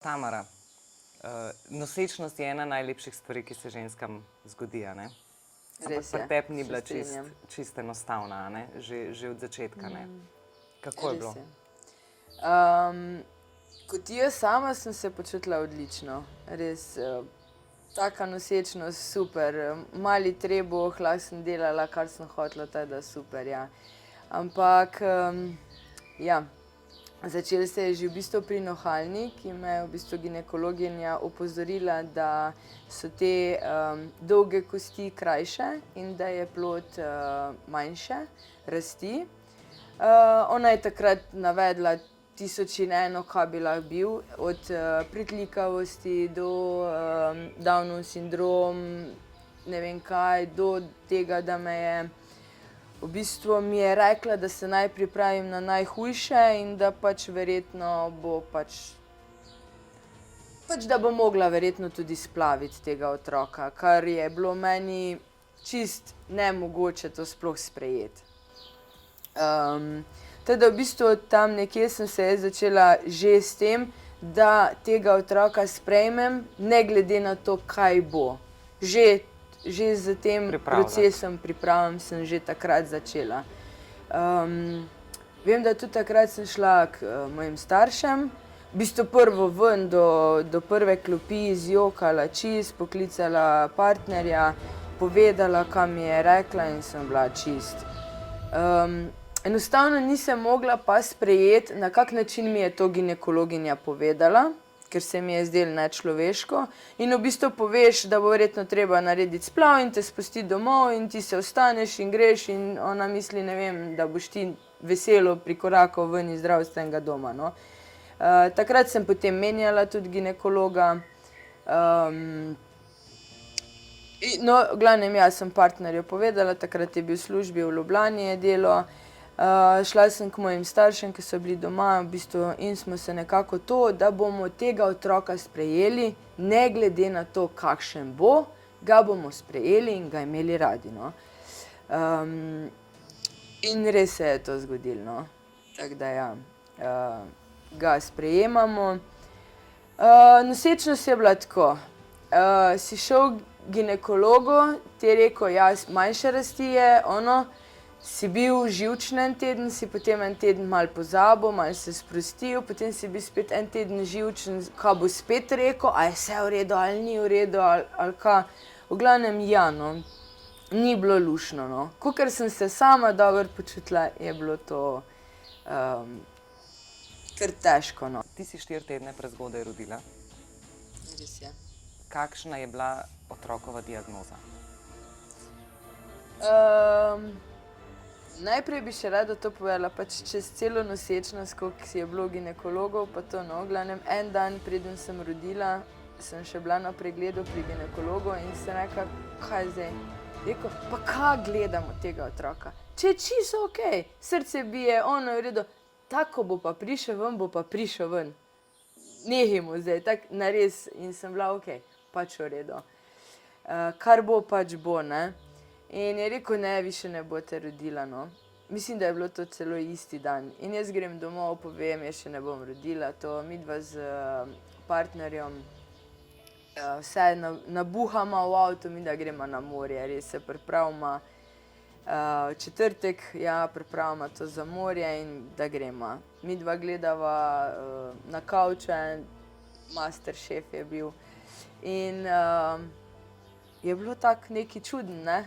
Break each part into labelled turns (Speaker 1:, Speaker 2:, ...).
Speaker 1: Tamara, nosečnost je ena najlepših stvari, ki se ženskam zgodi, a ne? Ampak
Speaker 2: Res je,
Speaker 1: pri tebi ni
Speaker 2: se
Speaker 1: bila
Speaker 2: strinjam.
Speaker 1: čist enostavna, a ne? Že od začetka, ne? Kako je bilo?
Speaker 2: Res je. Kot jaz sama sem se počutila odlično. Res, taka nosečnost, super. Mali trebuh, lahko sem delala, kar sem hotela, tako da super, ja. Ampak, ja, začelo se je že v bistvu pri nohalni, ki me je v bistvu ginekologinja opozorila, da so te dolge kosti krajše in da je plod manjše rasti. Ona je takrat navedla 1001, kaj bi lahko bil, od pritlikavosti do Downov sindrom, ne vem kaj, do tega, da me je v bistvu mi je rekla, da se naj pripravim na najhujše in da pač verjetno bo pač da bo mogla verjetno tudi splaviti tega otroka, kar je bilo meni čist nemogoče to sploh sprejeti. Tako da v bistvu tam nekje sem se jaz začela že s tem, da tega otroka sprejmem, ne glede na to, kaj bo. Že s tem procesom pripravam sem že takrat začela. Vem, da tudi takrat sem šla k mojim staršem, v bistvu prvo ven do prve klopi, zjokala čist, poklicala partnerja, povedala, kaj mi je rekla in sem bila čist. Enostavno nisem mogla pa sprejeti, na kak način mi je to ginekologinja povedala, ker se mi je zdelo nečloveško. In v bistvu poveš, da bo verjetno treba narediti splav in te spustiti domov in ti se vstaneš in greš in ona misli, ne vem, da boš ti veselo prikorakal ven iz zdravstvenega doma, no. Takrat sem potem menjala tudi ginekologa. No, v glavnem, ja, sem partnerju povedala, takrat je bil v službi, v Ljubljani je delal. Šla sem k mojim staršem, ki so bili doma, v bistvu, in smo se nekako to, da bomo tega otroka sprejeli, ne glede na to, kakšen bo, ga bomo sprejeli in ga imeli radi, no. In res se je to zgodilo, no. Tako da ja, ga sprejemamo. Nosečnost je bila tako. Si šel k ginekologu, ti je rekel, ja, manjše rasti je, si bil živčen en teden, si potem en teden malo pozabil, malo se sprostil, potem si bil spet en teden živčen, kaj bo spet rekel, a je vse v redu ali ni v redu ali kaj. V glavnem, ja, no, ni bilo luštno, no. Kakor sem se sama dobro počutila, je bilo to kar težko, no.
Speaker 1: Ti si 4 tedne prezgodaj rodila.
Speaker 2: Res je.
Speaker 1: Kakšna je bila otrokova diagnoza?
Speaker 2: Najprej bi še rada to povedala, pač čez celo nosečnost, koliko je bilo ginekologov, pa to, no, v glavnem, en dan, preden sem rodila, sem še bila na pregledu pri ginekologu in sem rekla, kaj zdaj? Rekel, pa kaj gledamo tega otroka? Če je čisto okej, srce bije, ono je v redu, tako bo pa prišel ven, bo pa prišel ven. Nehajmo zdaj, tako nares, in sem bila okej, pač v redu. Kar bo, pač bo, ne. In je rekel, ne, vi še ne boste rodila, no. Mislim, da je bilo to celo isti dan. In jaz grem domov, povem, jaz še ne bom rodila, to midva s partnerjem vse nabuhama v avto, midva greva na morje, res se pripravima. V četrtek, ja, pripravima to za morje in da greva. Midva gledava na kavče, Masterchef je bil. In je bilo tako nekaj čudno, ne.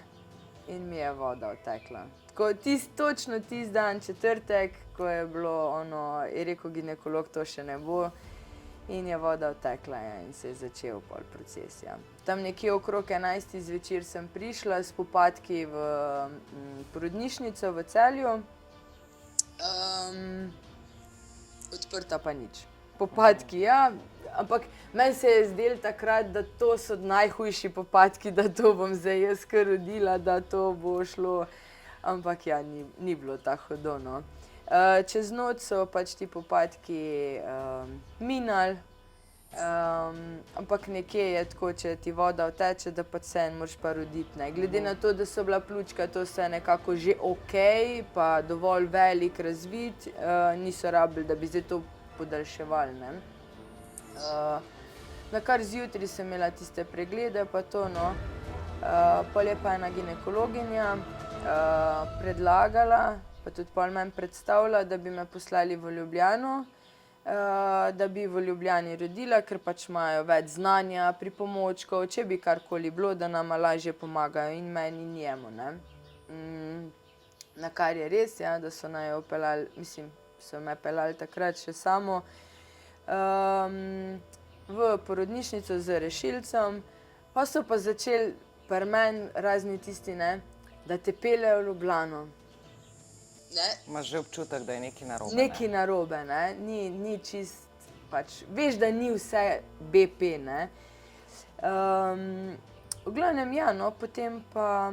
Speaker 2: In mi je voda odtekla. Tako točno tisti dan, četrtek, ko je bilo je rekel ginekolog, to še ne bo. In je voda odtekla, ja, in se je začel pol proces, ja. Tam nekje okrog 11. zvečer sem prišla s popadki v porodnišnico v Celju. Odprta pa nič. Popadki, ja, ampak meni se je zdelo takrat, da to so najhujši popadki, da to bom zdaj jaz kar rodila, da to bo šlo. Ampak ja, ni bilo tako hudo, no. Čez noč so pač ti popadki minili, ampak nekje je tako, če ti voda odteče, da pač vseeno moraš pa roditi, ne. Glede na to, da so bila pljučka, to vse nekako že okej, pa dovolj velik, razvit, niso rabili, da bi zdaj to podaljševali, ne. Na kar zjutraj sem imela tiste preglede, pa to, no. Pol je pa ena ginekologinja predlagala, pa tudi pol meni predstavila, da bi me poslali v Ljubljano, da bi v Ljubljani rodila, ker pač imajo več znanja, pripomočkov, če bi karkoli bilo, da nama lažje pomagajo in meni in njemu, ne. Na kar je res, ja, da so naju peljali, mislim, so me peljali takrat še samo v porodnišnico z rešilcem, pa so pa začeli pri meni razni tisti, ne, da te peljejo v Ljubljano. Ne?
Speaker 1: Imaš že občutek, da je nekaj narobe,
Speaker 2: Nekaj narobe, ne, ni čist, pač, veš, da ni vse BP, ne. V glavnem, ja, no, potem pa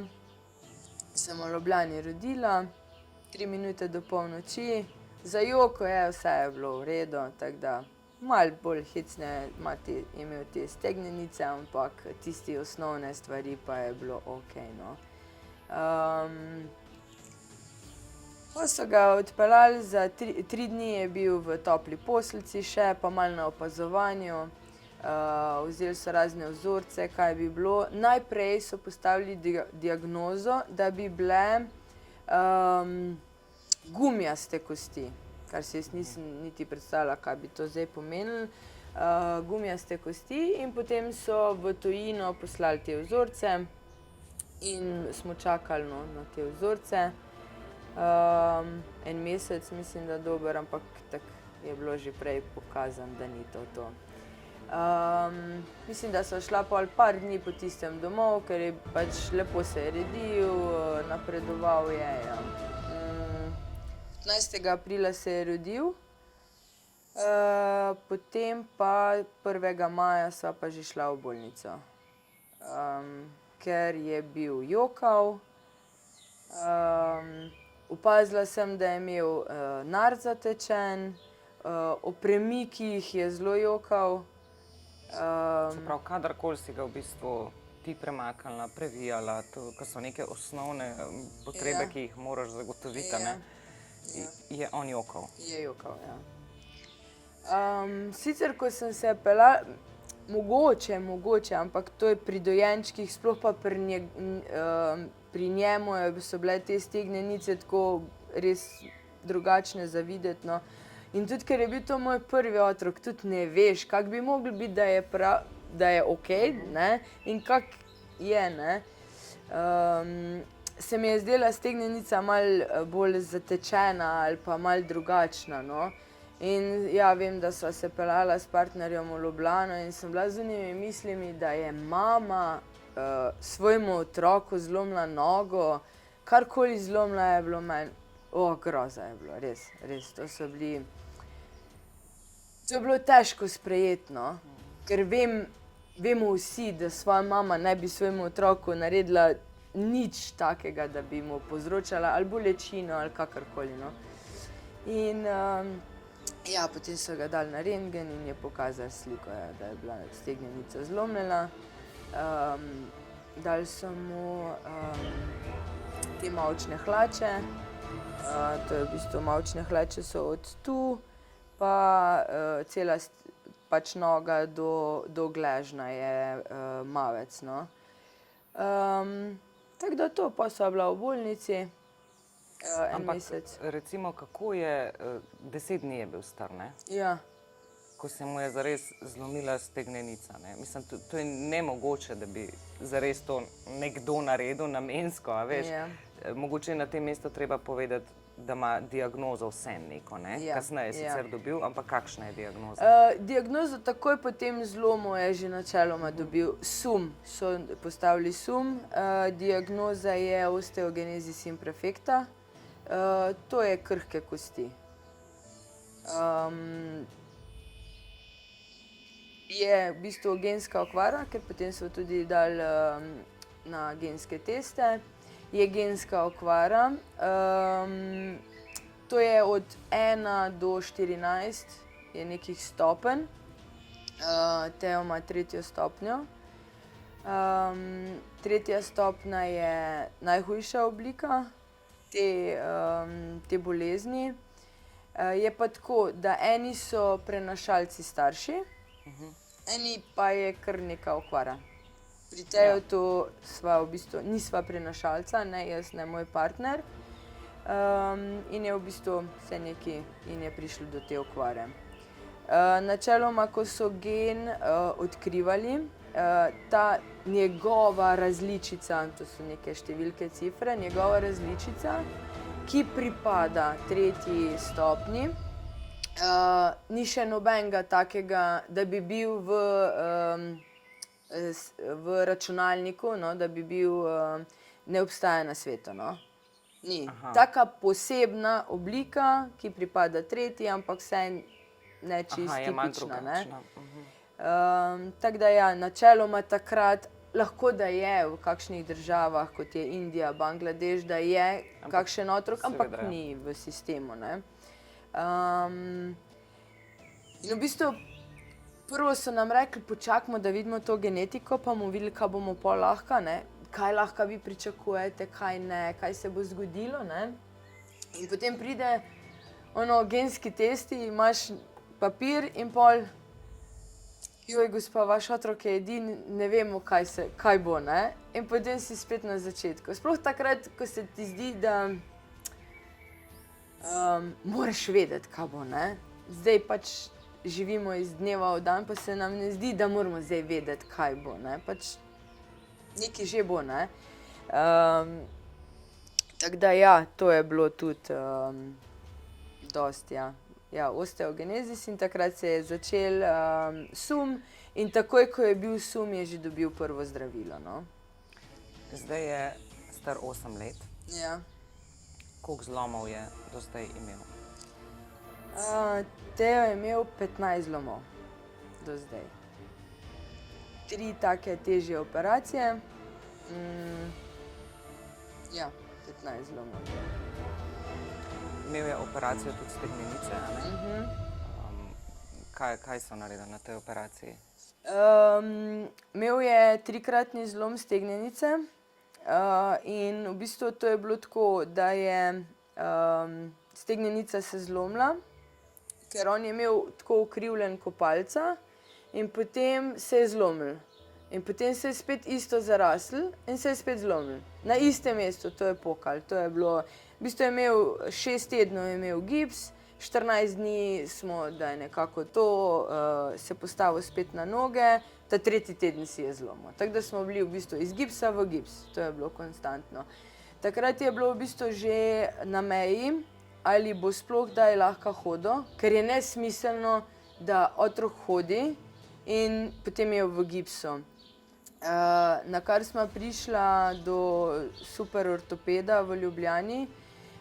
Speaker 2: sem v Ljubljani rodila, 3 minute do polnoči, za joko je, vse je bilo v redu, tako da malo bolj hecne je imel te stegnenice, ampak tisti osnovne stvari pa je bilo okej, no. Pa so ga odpeljali za 3 dni je bil v topli posteljici še, pa malo na opazovanju. Vzeli so razne vzorce, kaj bi bilo. Najprej so postavili diagnozo, da bi bile gumijaste kosti, kar si jaz nisem niti predstavljala, kaj bi to zdaj pomenilo. Gumijaste kosti in potem so v tujino poslali te vzorce in smo čakali, no, na te vzorce. En mesec, mislim, da dober, ampak tako je bilo že prej pokazano, da ni to. Mislim, da so šla pol par dni po tistem domov, ker je pač lepo se je redil, napredoval je, ja. 15. aprila se je rodil, potem pa 1. maja sva pa že šla v bolnico, ker je bil jokav. Opazila sem, da je imel nard zatečen, ob premikih je zelo jokav.
Speaker 1: Se pravi, kadarkoli si ga v bistvu ti premaknila, previjala, ko so neke osnovne potrebe, ki jih moraš zagotoviti, ne, je on jokal.
Speaker 2: Je jokal, ja. Sicer, ko sem se peljala, mogoče, ampak to je pri dojenčkih, sploh pa pri njemu so bile te stegnenice tako res drugačne za videti, no. In tudi, ker je bil to moj prvi otrok, tudi ne veš, kako bi moglo biti, da je okej, ne, in kako je, ne. Se mi je zdela stegnenica malo bolj zatečena ali pa malo drugačna, no. In ja, vem, da sva se peljala s partnerjem v Ljubljano in sem bila z onimi mislimi, da je mama svojemu otroku zlomila nogo, karkoli zlomila je bilo meni, groza je bilo, res, to je bilo težko sprejeti, no, ker vemo vsi, da svoja mama ne bi svojemu otroku naredila nič takega, da bi mu povzročala ali bolečino ali kakorkoli, no. In ja, potem so ga dali na rentgen in je pokazal sliko, da je bila stegnenica zlomljena. Dali so mu te mavčne hlače, to je v bistvu mavčne hlače so od tu, pa cela pač noga do gležnja je mavec, no. Tako da to, pol sva bila v bolnici, en mesec.
Speaker 1: Ampak recimo, kako je, 10 dni je bil star, ne?
Speaker 2: Ja.
Speaker 1: Ko se mu je zares zlomila stegnenica, ne? Mislim, to je nemogoče, da bi zares to nekdo naredil namensko, a veš.
Speaker 2: Ja.
Speaker 1: Mogoče je na tem mestu treba povedati, da ima diagnozo vseeno neko, ne?
Speaker 2: Ja,
Speaker 1: Kasneje je
Speaker 2: ja.
Speaker 1: sicer dobil, ampak kakšna je diagnoza?
Speaker 2: Diagnozo takoj po tem zlomu je že načeloma dobil sum, so postavili sum. Diagnoza je osteogenesis imperfecta, to je krhke kosti. Je v bistvu genska okvara, ker potem so tudi dali na genske teste. Je genska okvara, to je od 1 do 14 je nekih stopenj, Teo ima 3. stopnjo. 3. stopnja je najhujša oblika te bolezni. Je pa tako, da eni so prenašalci starši, Eni pa je kar neka okvara. Pri Teju to sva v bistvu, nisva prenašalca, ne jaz, ne moj partner. In je v bistvu vse nekaj in je prišlo do te okvare. Načeloma, ko so gen odkrivali, ta njegova različica, to so neke številke, cifre, njegova različica, ki pripada 3. stopnji, ni še nobenega takega, da bi bil v računalniku, no, da bi bil, ne obstaja na svetu, no. Ni. Taka posebna oblika, ki pripada 3., ampak vse ne čisto tipična, ne. Tako da ja, načeloma takrat lahko, da je v kakšnih državah, kot je Indija, Bangladeš, da je kakšen otrok, ampak ni v sistemu, ne. In v bistvu prvo so nam rekli, počakajmo, da vidimo to genetiko, pa bomo videli, kaj bomo pol lahko, ne. Kaj lahko vi pričakujete, kaj ne, kaj se bo zgodilo, ne. In potem pride genski testi, imaš papir in pol, joj, gospa, vaš otrok je edini, ne vemo, kaj bo, ne. In potem si spet na začetku. Sploh takrat, ko se ti zdi, da moraš vedeti, kaj bo, ne. Zdaj pač živimo iz dneva v dan, pa se nam ne zdi, da moramo zdaj vedeti, kaj bo, ne. Pač nekaj že bo, ne. Tako da ja, to je bilo tudi dosti, ja. Ja, osteogenezis in takrat se je začel sum in takoj, ko je bil sum, je že dobil prvo zdravilo, no.
Speaker 1: Zdaj je star 8 let.
Speaker 2: Ja.
Speaker 1: Koliko zlomov je do zdaj imel?
Speaker 2: Teo je imel 15 zlomov do zdaj. 3 take težje operacije. Ja, 15 zlomov.
Speaker 1: Imel je operacijo tudi stegnenice, a ne? Kaj so naredili na tej operaciji?
Speaker 2: Imel je 3-kratni zlom stegnenice in v bistvu to je bilo tako, da je stegnenica se zlomila, ker on je imel tako ukrivljen kot palca in potem se je zlomil. In potem se je spet isto zaraslo in se je spet zlomil. Na istem mestu, to je pokalo, to je bilo, v bistvu je imel 6 tednov je imel gips, 14 dni smo, da je nekako to, se postavil spet na noge, ta 3. teden si je zlomil. Tako da smo bili v bistvu iz gipsa v gips, to je bilo konstantno. Takrat je bilo v bistvu že na meji, ali bo sploh kdaj lahko hodil, ker je nesmiselno, da otrok hodi in potem je v gipsu. Na kar sva prišla do super ortopeda v Ljubljani.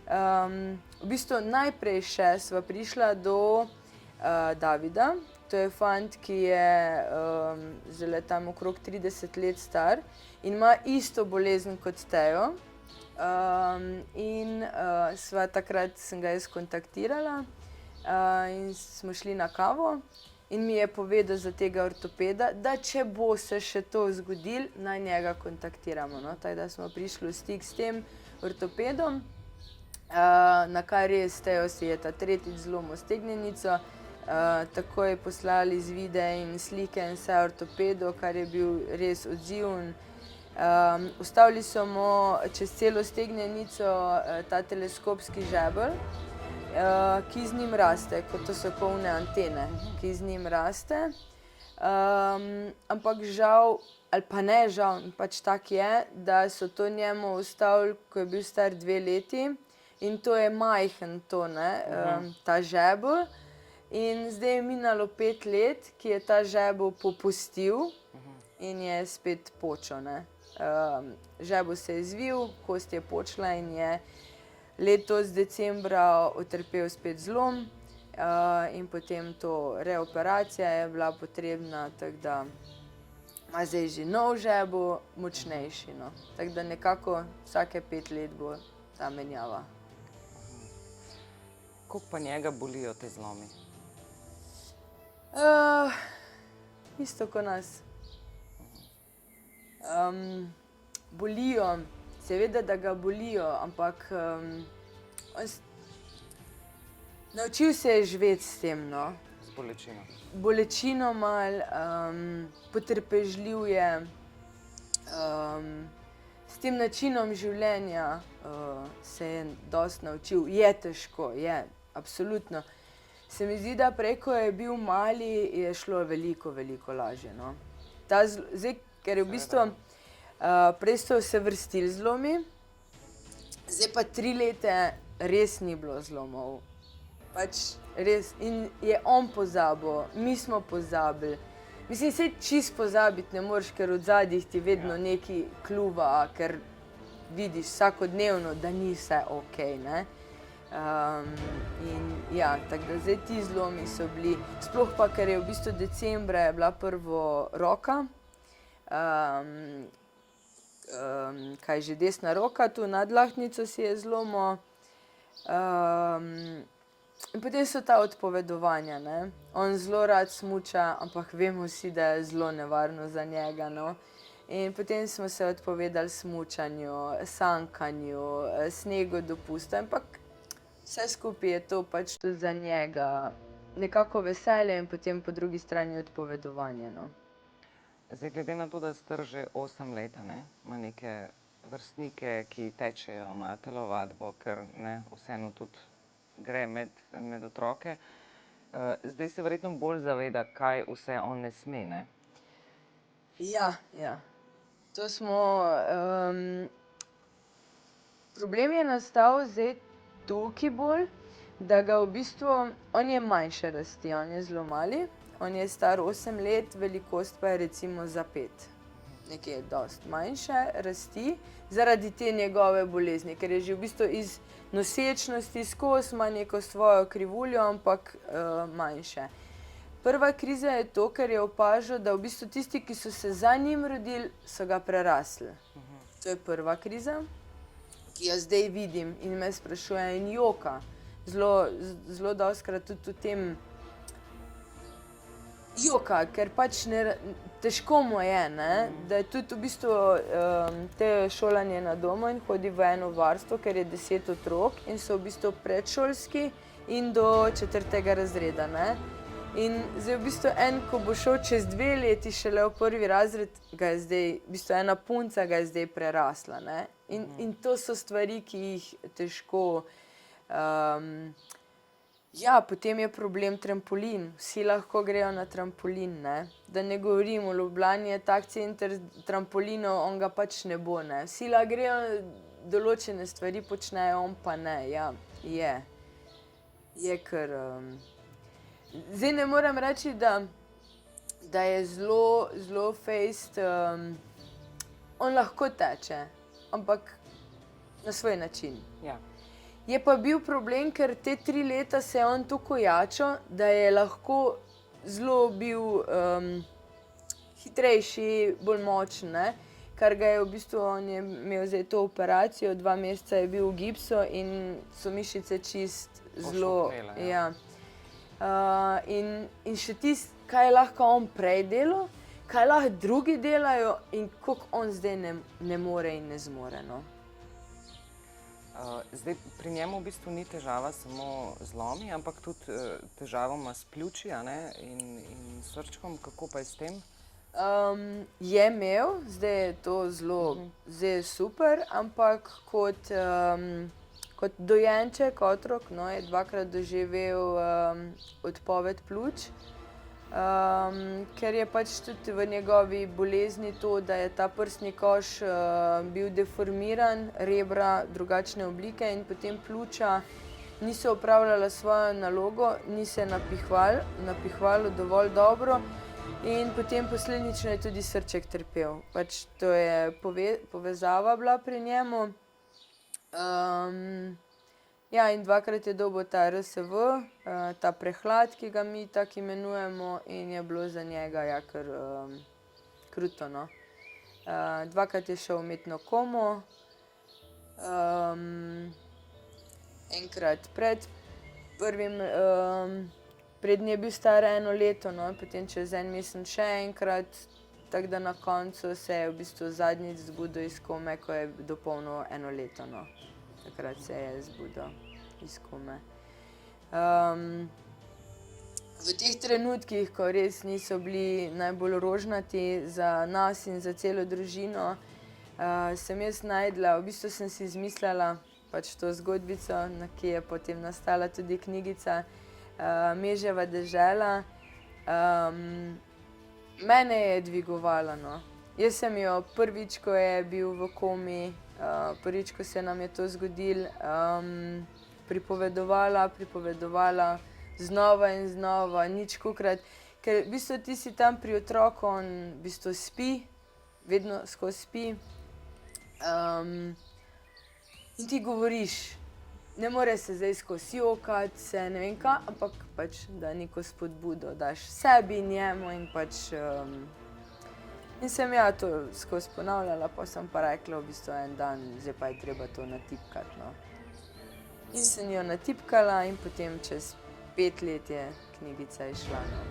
Speaker 2: V bistvu najprej še sva prišla do Davida. To je fant, ki je zdajle tam okrog 30 let star in ima isto bolezen kot Teo. In takrat sem ga jaz kontaktirala in smo šli na kavo. In mi je povedal za tega ortopeda, da če bo se še to zgodilo, naj njega kontaktiramo, no. Tako da smo prišli v stik s tem ortopedom, na kar res Teo si je ta 3. zlomil stegnenico, takoj poslali izvide in slike in vse ortopedu, kar je bil res odziven. Vstavili so mu čez celo stegnenico ta teleskopski žebelj, ki z njim raste, kot to so polne antene, ki z njim raste. Ampak žal, ali pa ne žal, pač tak je, da so to njemu vstavili, ko je bil star 2 leti in to je majhen to, ne, ta žebelj. In zdaj je minilo 5 let, ki je ta žebelj popustil in je spet počel, ne. Žebelj se je zvil, kost je počela in je letos decembra utrpel spet zlom in potem to reoperacija je bila potrebna, tako da ima zdaj že nov žebelj, močnejši, no. Tako da nekako vsake 5 let bo ta menjava.
Speaker 1: Koliko pa njega bolijo te zlomi?
Speaker 2: Isto kot nas. Bolijo. Seveda, da ga bolijo, ampak naučil se je živeti s tem, no.
Speaker 1: bolečino.
Speaker 2: Bolečino mal, potrpežljiv je, s tem načinom življenja se je dosti naučil. Je težko, je, absolutno. Se mi zdi, da prej, ko je bil mali, je šlo veliko, veliko lažje, no. Zdaj, ker je v bistvu, prej so se vrstili zlomi, zdaj pa 3 leta res ni bilo zlomov. Pač res, in je on pozabil, mi smo pozabili. Mislim, saj čisto pozabiti ne moreš, ker od zadaj ti vedno nekaj kljuva, ker vidiš vsakodnevno, da ni vse okej, ne. In ja, tako da zdaj ti zlomi so bili, sploh pa, ker je v bistvu decembra je bila prvo roka, kaj že, desna roka, tu nadlahtnico si je zlomil. In potem so ta odpovedovanja, ne. On zelo rad smuča, ampak vemo vsi, da je zelo nevarno za njega, no. In potem smo se odpovedali smučanju, sankanju, snegodopustu, ampak vse skupaj je to pač tudi za njega nekako veselje in potem po drugi strani odpovedovanje, no.
Speaker 1: Zdaj, glede na to, da star že 8 let, ne, ima neke vrstnike, ki tečejo na telovadbo, ker ne, vseeno tudi gre med otroke. Zdaj se verjetno bolj zaveda, kaj vse on ne sme, ne?
Speaker 2: Ja, ja. To smo, problem je nastal zdaj tukaj bolj, da ga v bistvu, on je manjše rasti, on je zelo mali, on je star 8 let, velikost pa je recimo za 5. Nekje dosti manjše rasti, zaradi te njegove bolezni, ker je že v bistvu iz nosečnosti skozi ima neko svojo krivuljo, ampak manjše. Prva kriza je to, ker je opažal, da v bistvu tisti, ki so se za njim rodili, so ga prerasli. To je prva kriza, ki jo zdaj vidim in me sprašuje in joka. Zelo dostikrat tudi v tem joka, ker pač težko mu je, ne, da je tudi v bistvu te šolanje na domu in hodi v eno varstvo, ker je 10 otrok in so v bistvu predšolski in do 4. razreda, ne. In zdaj v bistvu ko bo šel čez 2 leti šele v 1. razred, ga je zdaj, v bistvu ena punca ga je zdaj prerasla, ne. In to so stvari, ki jih težko, ja, potem je problem trampolin. Vsi lahko grejo na trampolin, ne. Da ne govorim, v Ljubljani je tak center trampolinov, on ga pač ne bo, ne. Vsi lahko grejo, določene stvari počnejo, on pa ne, ja, je. Je kar, zdaj ne morem reči, da je zelo fejst, on lahko teče, ampak na svoj način.
Speaker 1: Ja.
Speaker 2: Je pa bil problem, ker te 3 leta se je on toliko ojačal, da je lahko zelo bil hitrejši, bolj močen, ne. Kar ga je v bistvu, on je imel zdaj to operacijo, 2 meseca je bil v gipsu in so mišice čisto zelo,
Speaker 1: Pošopnele,
Speaker 2: ja. In še tisto, kaj je lahko on prej delal, kaj lahko drugi delajo in koliko on zdaj ne more in ne zmore, no.
Speaker 1: Zdaj, pri njemu v bistvu ni težava samo zlomi, ampak tudi težavo ima s pljuči, a ne, in srčkom. Kako pa je s tem?
Speaker 2: Je imel, zdaj je to zelo, zdaj je super, ampak kot dojenček, otrok, no, je 2-krat doživel odpoved pljuč. Ker je pač tudi v njegovi bolezni to, da je ta prsni koš bil deformiran, rebra drugačne oblike in potem pljuča niso opravljala svojo nalogo, ni se napihvalo dovolj dobro in potem posledično je tudi srček trpel. Pač to je povezava bila pri njemu. Ja, in 2-krat je dobil ta RSV, ta prehlad, ki ga mi tako imenujemo, in je bilo za njega, ja, kar kruto, no. 2-krat je šel v umetno komo, enkrat prednji je bil star 1 leto, no, potem čez 1 mesec še enkrat, tako da na koncu se je v bistvu zadnjič zbudil iz kome, ko je dopolnil 1 leto, no. Takrat se je zbudil iz kome. v teh trenutkih, ko res niso bili najbolj rožnati za nas in za celo družino, sem jaz našla, v bistvu sem si izmislila pač to zgodbico, ki je potem nastala tudi knjigica, Meževa dežela. Mene je dvigovala, no. Jaz sem jo prvič, ko je bil v komi, prvič, ko se nam je to zgodilo, pripovedovala znova in znova, ničkolikokrat, ker v bistvu ti si tam pri otroku, on v bistvu spi, vedno skozi spi, in ti govoriš, ne more se zdaj skozi jokati, se ne vem kaj, ampak pač, da neko spodbudo daš sebi in njemu in pač, in sem ja to skozi ponavljala, pa sem pa rekla v bistvu en dan, zdaj pa je treba to natipkati, no. In sem jo natipkala in potem čez 5 let je knjigica izšla, no.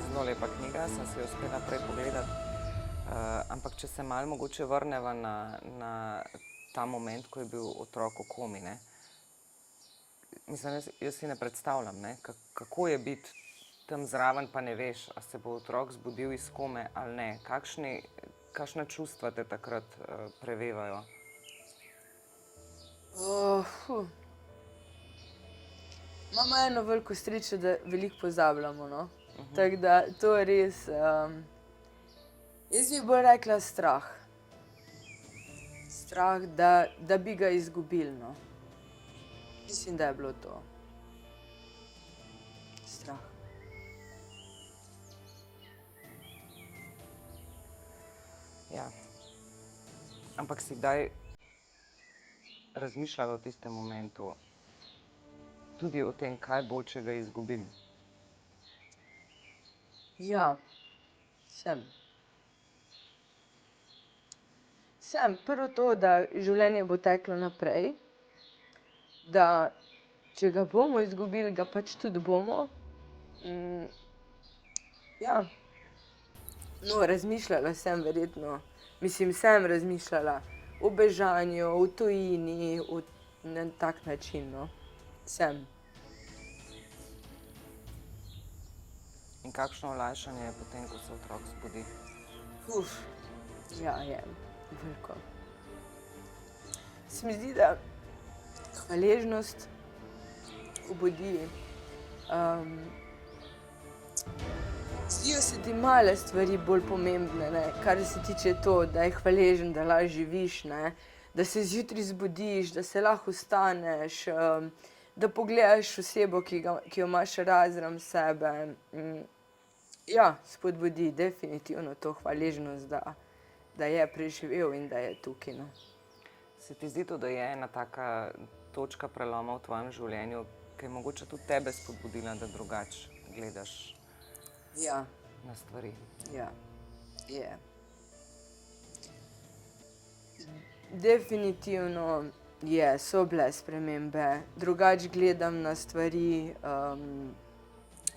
Speaker 1: Zelo lepa knjiga, sem si jo uspela prej pogledati. Ampak če se malo mogoče vrneva na ta moment, ko je bil otrok v komi, ne. Mislim, jaz si ne predstavljam, ne, kako je biti tam zraven, pa ne veš, a se bo otrok zbudil iz kome ali ne. Kakšna čustva te takrat prevevajo?
Speaker 2: Imamo eno veliko srečo, da veliko pozabljamo, no. Tako da to je res, jaz bi bolj rekla strah. Strah, da bi ga izgubili, no. Mislim, da je bilo to. Strah.
Speaker 1: Ja. Ampak si kdaj razmišljala v tistem momentu tudi o tem, kaj bo, če ga izgubim?
Speaker 2: Ja, sem. Prvo to, da življenje bo teklo naprej, da če ga bomo izgubili, ga pač tudi bomo. Ja. No, razmišljala sem verjetno, sem razmišljala o bežanju, o tujini, na tak način, no. Sem.
Speaker 1: In kakšno olajšanje je potem, ko se otrok zbudi?
Speaker 2: Ja, je veliko. Se mi zdi, da hvaležnost obudi. Zdijo se ti male stvari bolj pomembne, ne, kar se tiče to, da je hvaležen, da lahko živiš, ne, da se zjutraj zbudiš, da se lahko vstaneš, da pogledaš osebo, ki jo imaš rad zraven sebe. Ja, spodbudi definitivno to hvaležnost, da je preživel in da je tukaj, no.
Speaker 1: Se ti zdi to, da je ena taka točka preloma v tvojem življenju, ki je mogoče tudi tebe spodbudila, da drugače gledaš na stvari?
Speaker 2: Ja, je. Definitivno so bile spremembe. Drugače gledam na stvari,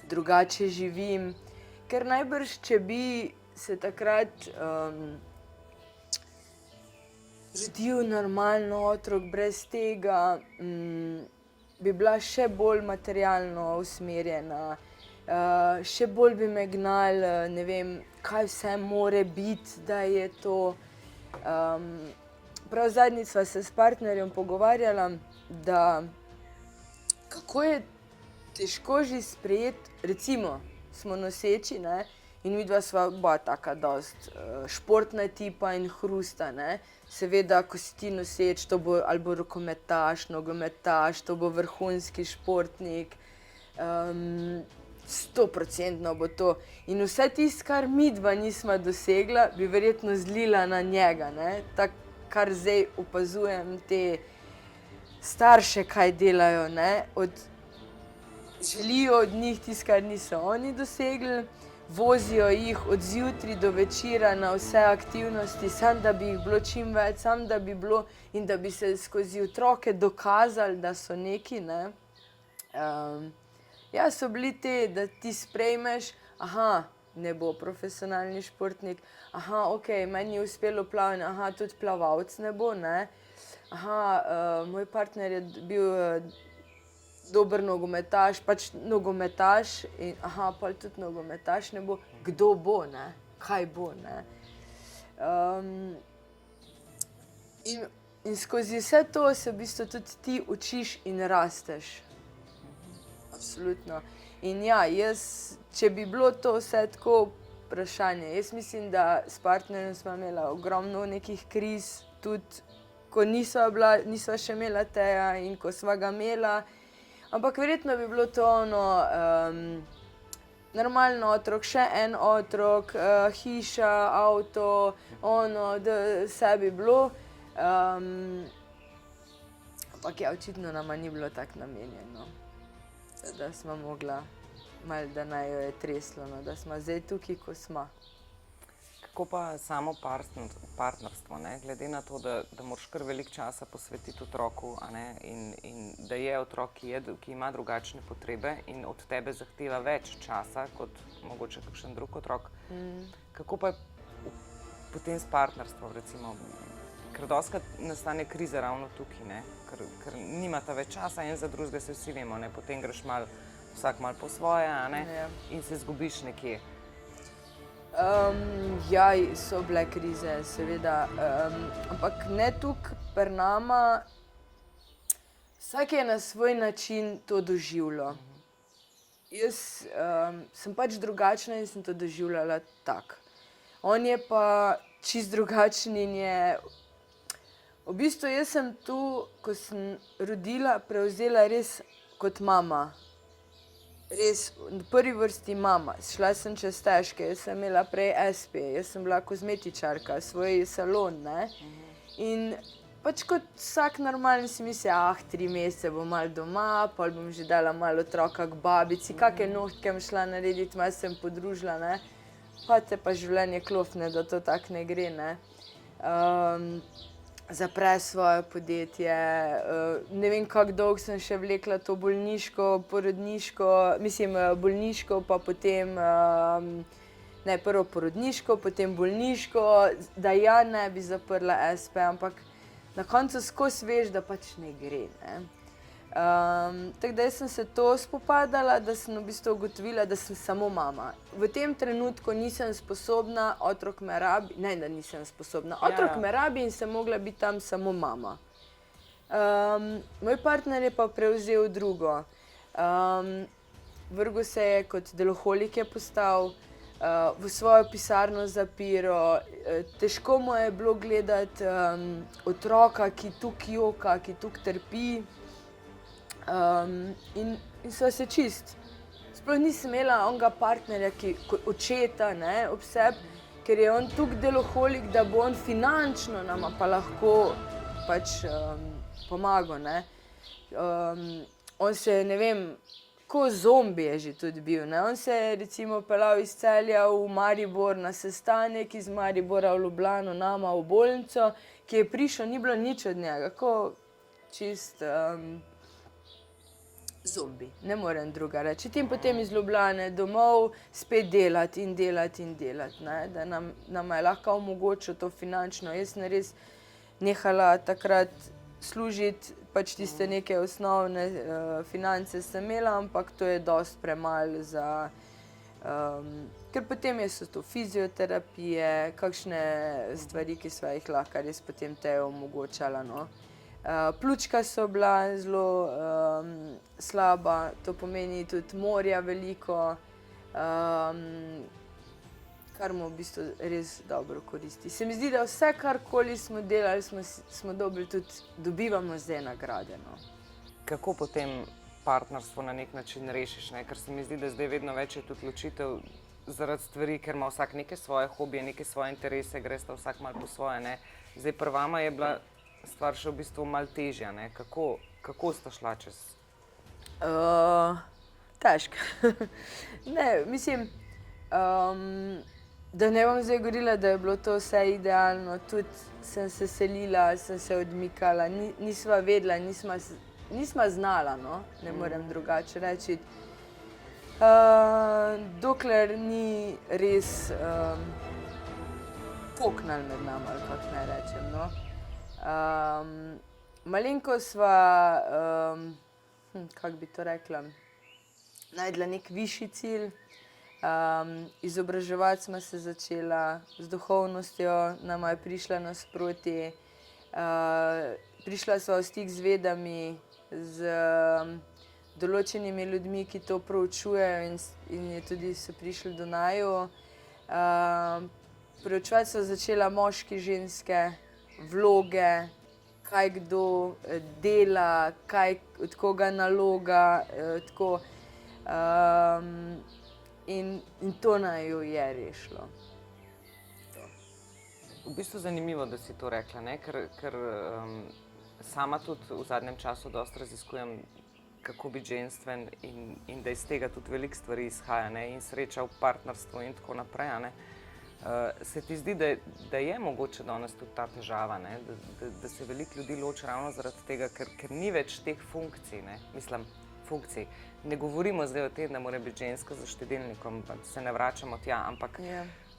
Speaker 2: drugače živim. Ker najbrž, če bi se takrat rodil normalno otrok brez tega, bi bila še bolj materialno usmerjena, še bolj bi me gnalo, ne vem, kaj vse more biti, da je to. Prav zadnjič sva se s partnerjem pogovarjala, da kako je težko že sprejeti, recimo, smo noseči, ne, in midva sva oba taka dosti športna tipa in hrusta, ne. Seveda, ko si ti noseč, to bo ali bo rokometaš, nogometaš, to bo vrhunski športnik, 100% bo to. In vse tisto, kar midva nisva dosegla, bi verjetno zlila na njega, ne. Tako, kar zdaj opazujem te starše, kaj delajo, ne. Želijo od njih tisto, kar niso oni dosegli, vozijo jih od zjutraj do večera na vse aktivnosti, samo da bi jih bilo čim več, samo da bi bilo in da bi se skozi otroke dokazali, da so neki, ne. Ja, so bili te, da ti sprejmeš, ne bo profesionalni športnik, okej, meni je uspelo plavanje, tudi plavalec ne bo, ne. Moj partner je bil dober nogometaš, pač nogometaš in pol tudi nogometaš ne bo, kdo bo, ne, kaj bo, ne. In skozi vse to se v bistvu tudi ti učiš in rasteš. Absolutno. In ja, če bi bilo to vse tako vprašanje, jaz mislim, da s partnerjem sva imela ogromno nekih kriz, tudi ko nisva še imela Teja in ko sva ga imela, ampak verjetno bi bilo to normalno otrok, še en otrok, hiša, avto, da vse bi bilo. Ampak ja, očitno nama ni bilo tako namenjeno, da sva mogla malo, da naj jo je treslo, no, da sva zdaj tukaj, ko sva.
Speaker 1: Kako pa samo partnerstvo, ne? Glede na to, da moraš kar veliko časa posvetiti otroku, a ne? In da je otrok, ki ima drugačne potrebe in od tebe zahteva več časa kot mogoče kakšen drug otrok. Kako pa je potem s partnerstvom, recimo? Ker dostikrat nastane kriza ravno tukaj, ne? Ker nimata več časa, en za drugega se vsi vemo, ne? Potem greš vsak malo po svoje, a ne? In se izgubiš nekje.
Speaker 2: Ja, so bile krize, seveda, ampak ne tukaj pri nama. Vsak je na svoj način to doživljal. Jaz sem pač drugačna in sem to doživljala tako. On je pa čisto drugačen in je... V bistvu jaz sem tu, ko sem rodila, prevzela res kot mama. Res, v prvi vrsti mama. Šla sem čez težke, jaz sem imela prej espe, jaz sem bila kozmetičarka, svoj salon, ne. In pač kot vsak normalen si misli, 3 mesece bom malo doma, pol bom že dala malo otroka k babici, kake nohtke bom šla narediti, malo sem podružila, ne. Pa te pa življenje klofne, da to tako ne gre, ne. Zapre svoje podjetje, ne vem, kako dolgo sem še vlekla to bolniško, pa potem, ne, prvo porodniško, potem bolniško, da ja ne bi zaprla espe, ampak na koncu skozi veš, da pač ne gre, ne. Tako da jaz sem se to spopadala, da sem v bistvu ugotovila, da sem samo mama. V tem trenutku nisem sposobna, otrok me rabi, ne, da nisem sposobna, otrok me rabi in sem mogla biti tam samo mama. Moj partner je pa prevzel drugo. Vrgel se je, kot deloholik je postal, v svojo pisarno zapiral, težko mu je bilo gledati otroka, ki toliko joka, ki toliko trpi. In sva se čist. Sploh nisem imela onega partnerja, očeta, ne, ob sebi, ker je on toliko deloholik, da bo on finančno nama pa lahko pač pomagal, ne. On se je, ne vem, ko zombi je že tudi bil, ne. On se je recimo peljal iz Celja v Maribor na sestanek, iz Maribora v Ljubljano nama v bolnico, ki je prišel, ni bilo nič od njega, ko čist zombi, ne morem druga reči. In potem iz Ljubljane domov spet delati in delati in delati, ne, da nama je lahko omogočil to finančno. Jaz sem res nehala takrat služiti, pač tiste neke osnovne finance sem imela, ampak to je dosti premalo za... Ker potem so tu fizioterapije, kakšne stvari, ki sva jih lahko res potem Tejo omogočala, no. Pljučka so bila zelo slaba, to pomeni tudi morja veliko, kar mu v bistvu res dobro koristi. Se mi zdi, da vse, karkoli smo delali, smo dobili tudi, dobivamo zdaj nagrade, no.
Speaker 1: Kako potem partnerstvo na nek način rešiš, ne? Ker se mi zdi, da zdaj vedno več je tudi ločitev zaradi stvari, ker ima vsak neke svoje hobije, neke svoje interese, gresta vsak malo po svoje, ne. Zdaj pri vama je bila stvar še v bistvu malo težja, ne. Kako sta šla čez?
Speaker 2: Težko. Ne, mislim, da ne bom zdaj govorila, da je bilo to vse idealno, tudi sem se selila, sem se odmikala, nisva vedela, nisva znala, no, ne morem drugače reči. Dokler ni res poknilo med nama, ali kako naj rečem, no. Malenko sva kako bi to rekla, najdla nek višji cilj. Izobraževati smo se začela, z duhovnostjo nama je prišla nasproti, prišla sva v stik z vedami, z določenimi ljudmi, ki to proučujejo in je tudi so prišli do naju. Preučevati sva začela moški, ženske, vloge, kaj kdo dela, kaj od koga naloga, tako. In to naju je rešilo.
Speaker 1: V bistvu zanimivo, da si to rekla, ne? Ker sama tudi v zadnjem času dosti raziskujem, kako biti ženstven in da iz tega tudi veliko stvari izhaja, ne? In sreča v partnerstvu in tako naprej. Ne? Se ti zdi, da je mogoče danes tudi ta težava, ne? Da se veliko ljudi loči ravno zaradi tega, ker ni več teh funkcij, ne? Mislim, funkcij. Ne govorimo zdaj o tem, da mora biti ženska za štedilnikom, pa se ne vračamo tja, ampak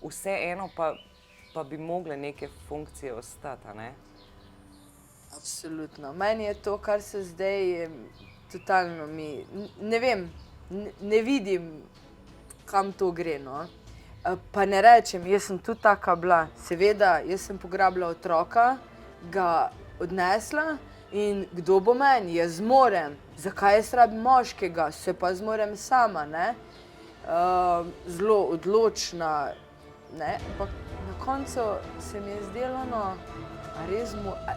Speaker 1: vseeno pa bi mogle neke funkcije ostati, ne?
Speaker 2: Absolutno. Meni je to, kar se zdaj totalno ne vem, ne vidim, kam to gre, no. Pa ne rečem, jaz sem tudi taka bila. Seveda, jaz sem pograbila otroka, ga odnesla in kdo bo meni? Jaz zmorem. Zakaj jaz rabim moškega? Se pa zmorem sama, ne? Zelo odločna, ne? Ampak na koncu se mi je zdelo, no,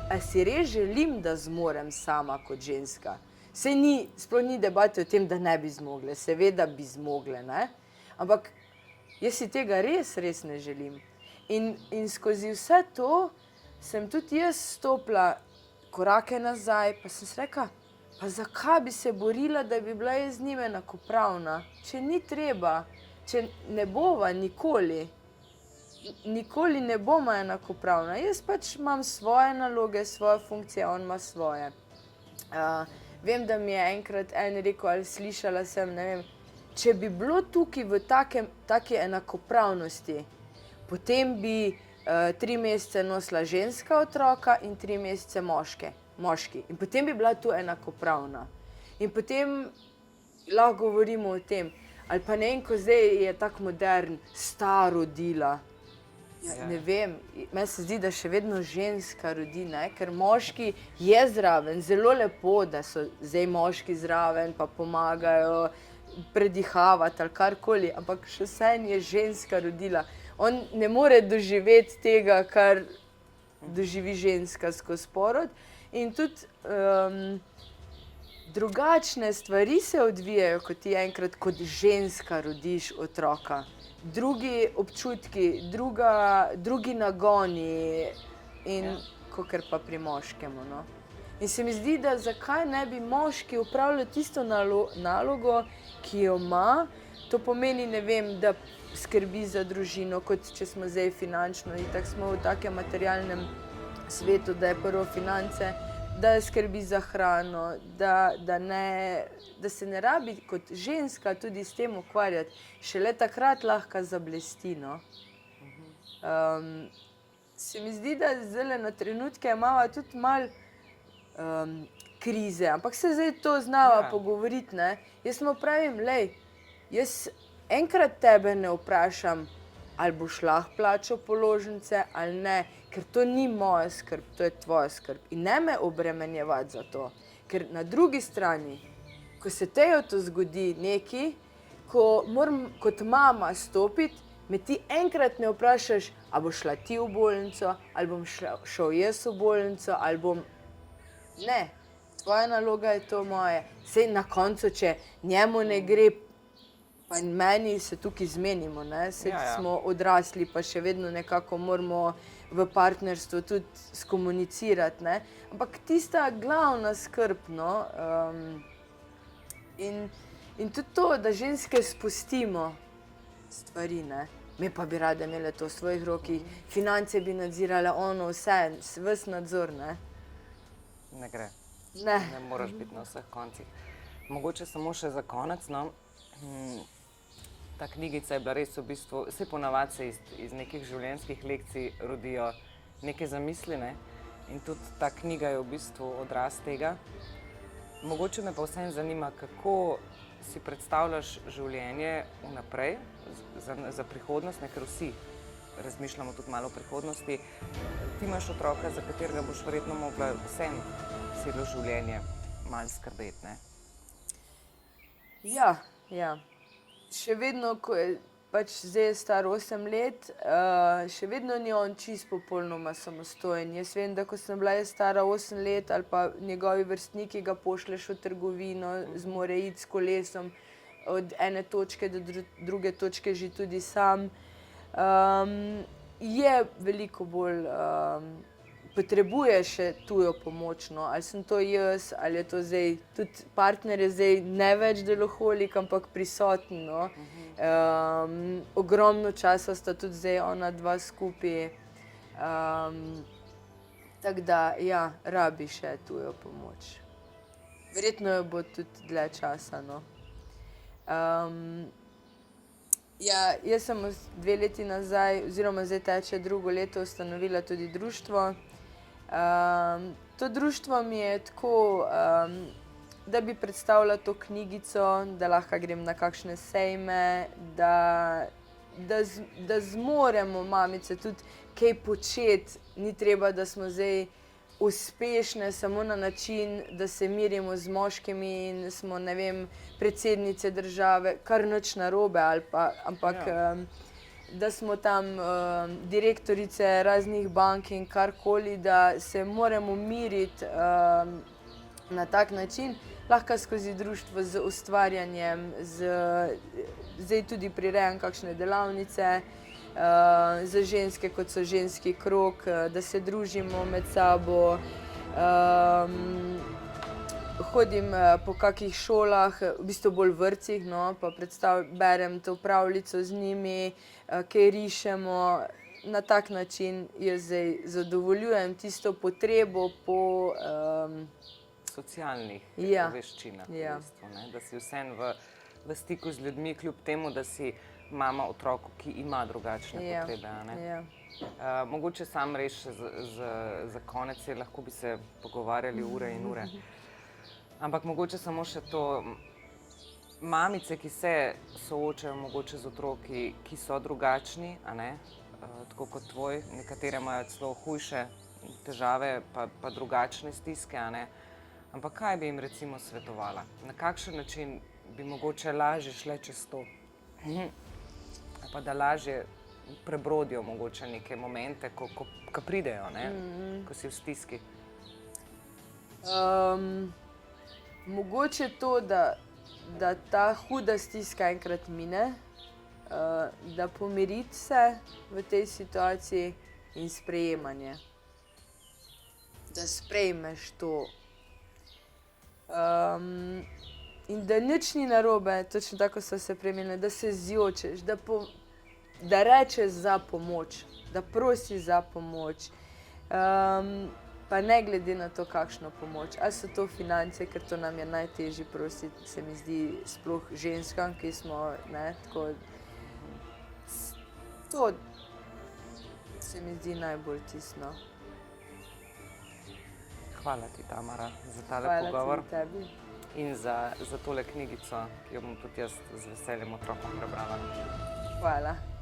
Speaker 2: a si res želim, da zmorem sama kot ženska? Saj sploh ni debate o tem, da ne bi zmogle. Seveda bi zmogle, ne? Ampak jaz si tega res ne želim. In skozi vse to sem tudi jaz stopila korake nazaj, pa sem si rekla, pa zakaj bi se borila, da bi bila jaz z njim enakopravna? Če ni treba, če ne bova nikoli ne bova enakopravna. Jaz pač imam svoje naloge, svoje funkcije, on ima svoje. Vem, da mi je enkrat en rekel, ali slišala sem, ne vem, če bi bilo tukaj v taki enakopravnosti, potem bi 3 mesece nosila ženska otroka in 3 mesece moški. In potem bi bila tu enakopravna. In potem lahko govorimo o tem. Ali pa ne vem, ko zdaj je tako modern, sta rodila. Ne vem, meni se zdi, da še vedno ženska rodi, ne? Ker moški je zraven, zelo lepo, da so zdaj moški zraven, pa pomagajo predihavati ali karkoli, ampak še vseeno je ženska rodila. On ne more doživeti tega, kar doživi ženska skozi porod. In tudi drugačne stvari se odvijajo, ko ti enkrat kot ženska rodiš otroka. Drugi občutki, drugi nagoni, kakor pa pri moškemu, no. In se mi zdi, da zakaj ne bi moški opravljal tisto nalogo, ki jo ima, to pomeni, ne vem, da skrbi za družino, kot če smo zdaj finančno, itak smo v takem materialnem svetu, da je prvo finance, da skrbi za hrano, da se ne rabi kot ženska tudi s tem ukvarjati. Šele takrat lahko zablesti, no. Se mi zdi, da zdajle na trenutke imava tudi malo krize, ampak se zdaj to znava pogovoriti, ne. Jaz mu pravim, glej, jaz enkrat tebe ne vprašam, ali boš lahko plačal položnice ali ne, ker to ni moja skrb, to je tvoja skrb. In ne me obremenjevati za to, ker na drugi strani, ko se tejo to zgodi nekaj, ko moram kot mama stopiti, me ti enkrat ne vprašaš, a boš šla ti v bolnico, ali bom šel jaz v bolnico, ali bom... Ne, tvoja naloga je to moje. Saj na koncu, če njemu ne gre, pa meni se tukaj zmenimo, ne, saj smo odrasli, pa še vedno nekako moramo v partnerstvu tudi skomunicirati, ne, ampak tista glavna skrb, no, in tudi to, da ženske spustimo stvari, ne, me pa bi rade imele to v svojih rokih, finance bi nadzirale ono, vse, ves nadzor, ne.
Speaker 1: Ne gre.
Speaker 2: Ne.
Speaker 1: Ne moraš biti na vseh koncih. Mogoče samo še za konec, no. Ta knjigica je bila res v bistvu, vse ponavadi se iz nekih življenjskih lekcij rodijo neke zamisli, ne. In tudi ta knjiga je v bistvu odraz tega. Mogoče me pa vseeno zanima, kako si predstavljaš življenje vnaprej za prihodnost, ne, ker vsi razmišljamo tudi malo o prihodnosti. Ti imaš otroka, za katerega boš verjetno mogla vsem celo življenje malo skrbeti, ne?
Speaker 2: Ja, ja. Še vedno, ko je pač zdaj je star 8 let, še vedno ni on čisto popolnoma samostojen. Jaz vem, da ko sem bila jaz stara 8 let ali pa njegovi vrstniki ga pošlješ v trgovino, zmore iti s kolesom od ene točke do druge točke že tudi sam. Je veliko bolj potrebuje še tujo pomoč, no. Ali sem to jaz, ali je to zdaj, tudi partner je zdaj ne več deloholik, ampak prisoten, no. Ogromno časa sta tudi zdaj ona dva skupaj. Tako da, ja, rabi še tujo pomoč. Verjetno jo bo tudi dlje časa, no. Ja, jaz sem 2 leti nazaj, oziroma zdaj teče 2. leto, ustanovila tudi društvo. To društvo mi je tako, da bi predstavila to knjigico, da lahko grem na kakšne sejme, da zmoremo mamice tudi kaj početi. Ni treba, da smo zdaj uspešne samo na način, da se merimo z moškimi in smo, ne vem, predsednice države, kar nič narobe, ali pa, ampak da smo tam direktorice raznih bank in karkoli, da se moramo meriti na tak način, lahko skozi društvo z ustvarjanjem, zdaj tudi prirejam kakšne delavnice, za ženske, kot so ženski krog, da se družimo med sabo. Hodim po kakih šolah, v bistvu bolj vrtcih, no, pa berem to pravljico z njimi, kaj rišemo. Na tak način jaz zdaj zadovoljujem tisto potrebo po
Speaker 1: socialnih veščinah, v
Speaker 2: Ja.
Speaker 1: bistvu, ne? Da si vseeno v stiku z ljudmi, kljub temu, da si mama otroku, ki ima drugačne potrebe, a ne?
Speaker 2: Ja.
Speaker 1: Mogoče samo res še za konec, lahko bi se pogovarjali ure in ure. Ampak mogoče samo še to, mamice, ki se soočajo mogoče z otroki, ki so drugačni, a ne, tako kot tvoj, nekatere imajo celo hujše težave pa drugačne stiske, a ne. Ampak kaj bi jim recimo svetovala? Na kakšen način bi mogoče lažje šle čez to? Pa da lažje prebrodijo mogoče neke momente, ko pridejo, ne, ko si v stiski.
Speaker 2: Mogoče to, da ta huda stiska enkrat mine, da pomiriti se v tej situaciji in sprejemanje. Da sprejmeš to. In da nič ni narobe, točno tako sva se prej menili, da se zjočeš, da rečeš za pomoč, da prosiš za pomoč. Pa ne glede na to, kakšno pomoč. Ali so to finance, ker to nam je najtežje prositi, se mi zdi, sploh ženskam, ki smo, ne, tako. To se mi zdi najbolj tisto.
Speaker 1: Hvala ti, Tamara, za tale pogovor.
Speaker 2: Hvala tudi tebi.
Speaker 1: In za tole knjigico, ki jo bom tudi jaz z veseljem otrokom prebrala.
Speaker 2: Hvala.